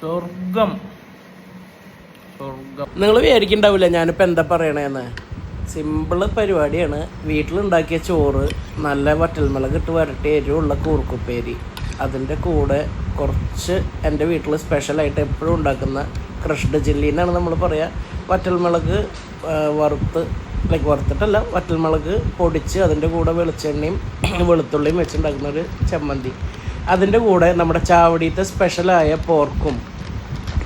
സ്വർഗം സ്വർഗം. നിങ്ങൾ വിചാരിക്കണ്ടാവില്ല ഞാനിപ്പോൾ എന്താ പറയണേന്ന്. സിമ്പിള് പരിപാടിയാണ്. വീട്ടിലുണ്ടാക്കിയ ചോറ്, നല്ല വറ്റൽമുളക് ഇട്ട് വരട്ടി എരിവുള്ള കൂർക്കുപ്പേരി, അതിൻ്റെ കൂടെ കുറച്ച് എൻ്റെ വീട്ടിൽ സ്പെഷ്യലായിട്ട് എപ്പോഴും ഉണ്ടാക്കുന്ന ക്രഷ്ഡ് ചില്ലി എന്നാണ് നമ്മൾ പറയുക. വറ്റൽമുളക് വറുത്തിട്ടല്ല, വറ്റൽമുളക് പൊടിച്ച് അതിൻ്റെ കൂടെ വെളിച്ചെണ്ണയും വെളുത്തുള്ളിയും വെച്ചുണ്ടാക്കുന്ന ഒരു ചമ്മന്തി. അതിൻ്റെ കൂടെ നമ്മുടെ ചാവടിയത്തെ സ്പെഷ്യലായ പോർക്കും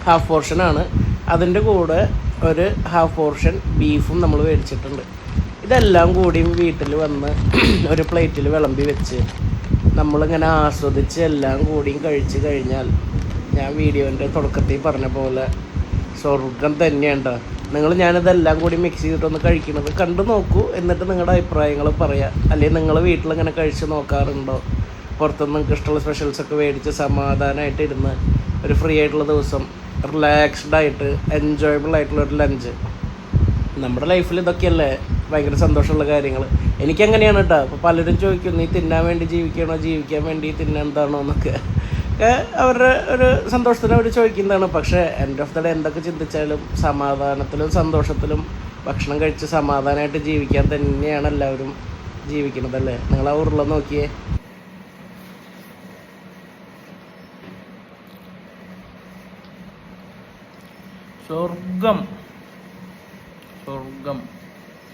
ഹാഫ് പോർഷനാണ്. അതിൻ്റെ കൂടെ ഒരു ഹാഫ് പോർഷൻ ബീഫും നമ്മൾ മേടിച്ചിട്ടുണ്ട്. ഇതെല്ലാം കൂടിയും വീട്ടിൽ വന്ന് ഒരു പ്ലേറ്റിൽ വിളമ്പി വെച്ച് നമ്മളിങ്ങനെ ആസ്വദിച്ച് എല്ലാം കൂടിയും കഴിച്ച് കഴിഞ്ഞാൽ ഞാൻ വീഡിയോൻ്റെ തുടക്കത്തിൽ പറഞ്ഞ പോലെ സ്വർഗം തന്നെയുണ്ടോ. ഞാനിതെല്ലാം കൂടി മിക്സ് ചെയ്തിട്ടൊന്ന് കഴിക്കുന്നത് കണ്ടു നോക്കൂ. എന്നിട്ട് നിങ്ങളുടെ അഭിപ്രായങ്ങൾ പറയാം. അല്ലെങ്കിൽ നിങ്ങൾ വീട്ടിലിങ്ങനെ കഴിച്ച് നോക്കാറുണ്ടോ? പുറത്തുനിന്ന് നിങ്ങൾക്ക് ഇഷ്ടമുള്ള സ്പെഷ്യൽസൊക്കെ മേടിച്ച് സമാധാനമായിട്ട് ഇരുന്ന് ഒരു ഫ്രീ ആയിട്ടുള്ള ദിവസം റിലാക്സ്ഡ് ആയിട്ട് എൻജോയബിൾ ആയിട്ടുള്ളൊരു ലഞ്ച്. നമ്മുടെ ലൈഫിൽ ഇതൊക്കെയല്ലേ ഭയങ്കര സന്തോഷമുള്ള കാര്യങ്ങൾ. എനിക്കങ്ങനെയാണ് കേട്ടോ. അപ്പോൾ പലരും ചോദിക്കും, നീ തിന്നാൻ വേണ്ടി ജീവിക്കണോ, ജീവിക്കാൻ വേണ്ടി തിന്നെന്താണോ എന്നൊക്കെ അവരുടെ ഒരു സന്തോഷത്തിന് അവർ ചോദിക്കുന്നതാണ്. പക്ഷേ എൻഡ് ഓഫ് ദ ഡേ എന്തൊക്കെ ചിന്തിച്ചാലും സമാധാനത്തിലും സന്തോഷത്തിലും ഭക്ഷണം കഴിച്ച് സമാധാനമായിട്ട് ജീവിക്കാൻ തന്നെയാണ് എല്ലാവരും ജീവിക്കണതല്ലേ. നിങ്ങൾ ആ ഉരുള നോക്കിയേ. സ്വർഗം സ്വർഗം.